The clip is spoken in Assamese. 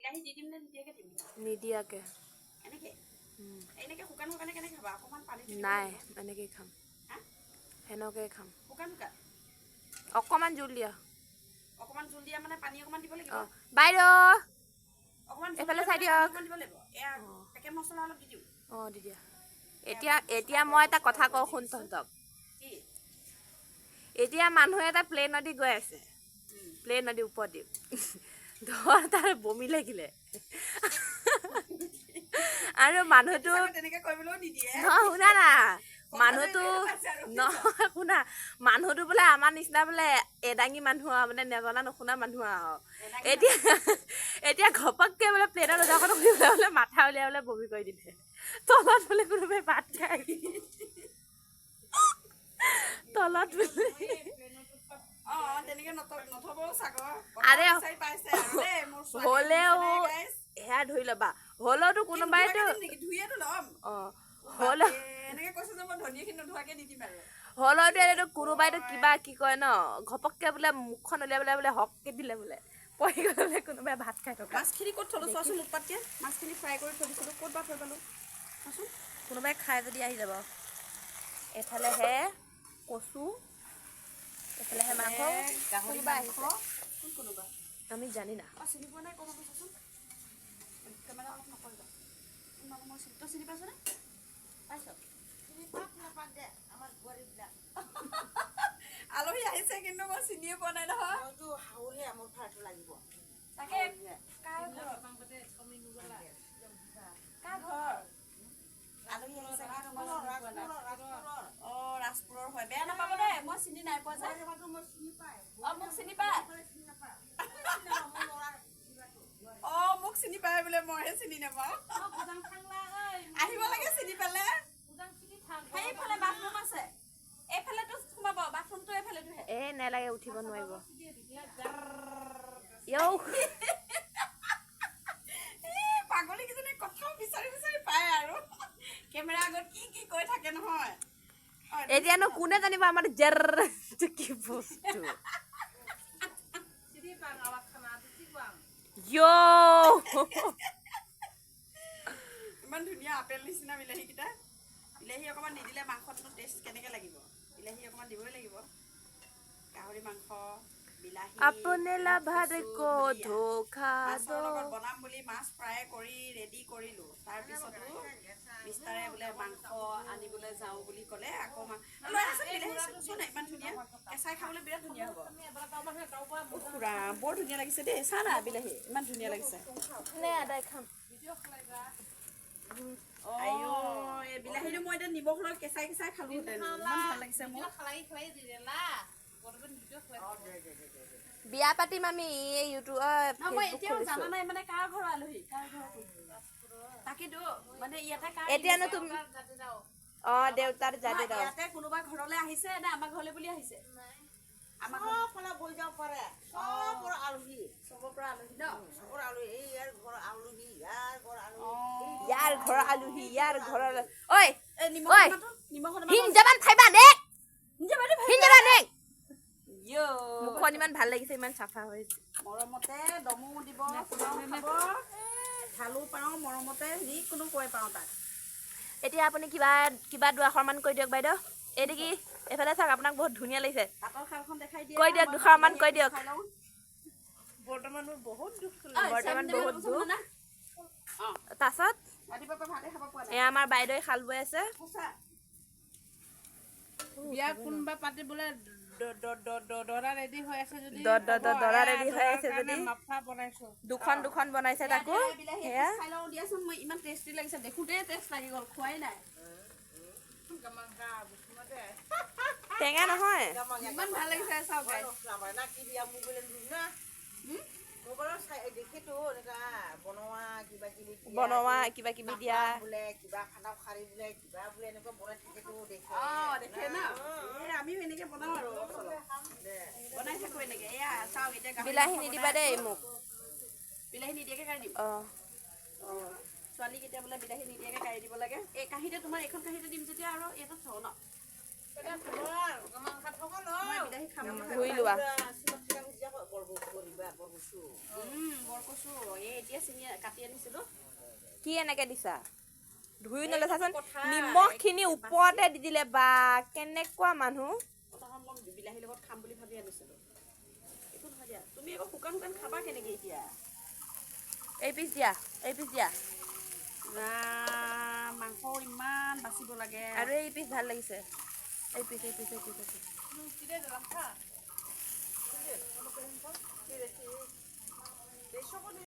কেৰাহী দি দিম নে নিদিয়াকে দিম নিদিয়াকে এনেকে এনেকে শুকান শুকানে কেনেকে খাবা অকমান পানী নাই এনেকে খাম হেনকে খাম শুকান শুকান অকমান জোল দিয়া অকমান জোল দিয়া মানে পানী অকমান দিব লাগিব বাইদেউ অকমান এফালে চাই দিয়ক দিব লাগিব এয়া পেকেট মছলা অলপ দি দিওঁ দি দিয়া এতিয়া মই এটা কথা কওঁ শুন তহঁতক কি এতিয়া মানুহ এটা প্লেন নদী গৈ আছে প্লেন নদী ওপৰত দি ধৰ তাৰ বমি লাগিলে আৰু মানুহটো তেনেকে কৰিবলৈও নিদিয়ে শুনা না মানুহটো নহয় শুনা মানুহটো বোলে আমাৰ নিচিনা বোলে এদাঙি মানুহ মানে নজনা নুশুনা মানুহ আৰু এতিয়া ঘপককে বোলে প্লেটৰ উজাখন বোলে মাথা উলিয়াই বোলে বমি কৰি দিলে তলত বোলে কোনোবাই ভাত খাই তলত বোলে আৰে হ'লেও সেয়া ধুই ল'বা হ'লেওতো কোনোবাইতো হ'লেওতো এইটো কোনোবাইতো কিবা কি কয় ন ঘপককে বোলে মুখখন উলিয়াই পেলাই বোলে হককে দিলে বোলে পৰি গ'লে কোনোবাই ভাত খাই থকা মাছখিনি ক'ত থলো চোৱাচোন উৎপাতকে মাছখিনি ফ্ৰাই কৰি থৈ দিছিলোঁ ক'ত বা থৈ পালো চোৱাচোন কোনোবাই খাই যদি আহি যাব এফালেহে কচু এফালেহে মাংস কোনোবা আহিছে কোনোবা আমি জানি না চিনি পোৱা নাই ক'ব চাচোন কেমেৰা অফ নকৰিবা মানুহ মই চিনি তই চিনি পাইছনে পাইছ আলহী আহিছে কিন্তু মই চিনিয়ে পোৱা নাই নহয় মোৰ ফাৰটো লাগিব তাকে কাৰ ঘৰ আলহী আহিছে ৰাজপুৰৰ হয় বেয়া নাপাব দেই মই চিনি নাই পোৱা যে মোক চিনি পায় মোক চিনি পায় বোলে মইহে চিনি নাপাওঁ আহিব লাগে চিনি পালে সেইফালে বাথৰুম আছে এইফালেতো সোমাব বাথৰুমটো এইফালেটোহে নেলাগে উঠিব নোৱাৰিব পাগলী কিজনী কথাও বিচাৰি বিচাৰি পায় আৰু কেমেৰা আগত কি কৈ থাকে নহয় এতিয়ানো কোনে জানিব আমাৰ জেৰ কি বস্তু ইমান ধুনীয়া আপেল নিচিনা বিলাহী কেইটা বিলাহী অকণমান নিদিলে মাংসটো টেষ্ট কেনেকে লাগিব বিলাহী অকণমান দিবই লাগিব গাহৰি মাংস বিলাহী আপনে লাভাৰ কো ধোখা মাছৰ লগত বনাম বুলি মাছ ফ্ৰাই কৰি ৰেডি কৰিলো তাৰপিছতো বিস্তাৰে বোলে মাংস আনিবলৈ যাওঁ বুলি ক'লে আকৌ ইমান ধুনীয়া কেঁচাই খাবলৈ বিৰাট ধুনীয়া হ'ব খুৰা বৰ ধুনীয়া লাগিছে দেই চা না বিলাহী ইমান ধুনীয়া লাগিছে আদাই খাম এই বিলাহীটো মই এতিয়া নিমখ লৈ কেঁচাই কেঁচাই খালো ইমান ভাল লাগিছে মোৰ বিয়া পাতিম আমি এই ইউটিউবত মই এতিয়াও জানা নাই মানে কাৰ ঘৰৰ আলহী তাকেতো মানে এতিয়ানো তুমি দেউতাৰ জাতি দাও ইয়াতে কোনোবা ঘৰলৈ আহিছে নে আমাৰ ঘৰলৈ বুলি আহিছে আমাৰ ঘৰলৈ বৈ যাব পাৰে চবৰ আলহী ন চবৰ আলহী ইয়াৰ ঘৰৰ আলহী ইয়াৰ ঘৰৰ আলহী ইয়াৰ ঘৰৰ ঐ নিমখ হিনজাবান খাইবা নে হিনজাবান নে মুখখন ইমান ভাল লাগিছে ইমান চাফা হৈছে মৰমতে দমু দিব খাব ভালো পাওঁ মৰমতে যিকোনো কৈ পাওঁ তাক এতিয়া আপুনি কিবা দুআষাৰমান কৈ দিয়ক বাইদেউ এইটো কি এফালে চাওক আপোনাক বহুত ধুনীয়া লাগিছে পাতল খালখন দেখাই দিয়া কৈ দিয়ক দুআষাৰমান কৈ দিয়ক বৰ্তমান বহুত দুখ তাৰপাছত ৰাতিপুৱা ভাতে খাব পোৱা নাই আমাৰ বাইদেৱে শাল বৈ আছে বিয়া কোনবা পাতিবলে দৰা ৰেডি হৈ আছে যদি দৰা ৰেডি হৈ আছে যদি মাফা বনাইছো দুখন বনাইছে তাকো সেয়া খাই লওঁ দিয়াচোন মই ইমান টেষ্টি লাগিছে দেখোঁতে টেষ্ট লাগি গ'ল খোৱাই নাই টেঙা নহয় ইমান ভাল লাগিছে চাওক বনোৱা কিবা কিবি দিয়া আমিও এনেকে বনাওঁ আৰু বনাই থাকো এনেকে এয়া চাওক এতিয়া বিলাহী নিদিবা দেই মোক বিলাহী নিদিয়াকে কাঢ়ি দিম ছোৱালী কেতিয়া বোলে বিলাহী নিদিয়াকে কাঢ়ি দিব লাগে এই কাঁহীতে তোমাৰ এইখন কাঁহীতে দিম যেতিয়া আৰু ইয়াতে থওঁ ন বিলাহী খাম ধুই লোৱা বৰকচু এই এতিয়া চিঙি কাটি আনিছিলোঁ। কি এনেকে দিছা ধুই নলে চাচোন কথা নিমখ খিনি ওপৰতে দি দিলে বা কেনেকুৱা মানুহ প্ৰথম মই বিলাহীৰ লগত খাম বুলি ভাবি আনিছিলোঁ। একো নহয় দিয়া তুমি আকৌ শুকান শুকান খাবা কেনেকে এতিয়া এই পিচ দিয়া মাংস ইমান বাচিব লাগে আৰু এই পিচ ভাল লাগিছে এই পিচ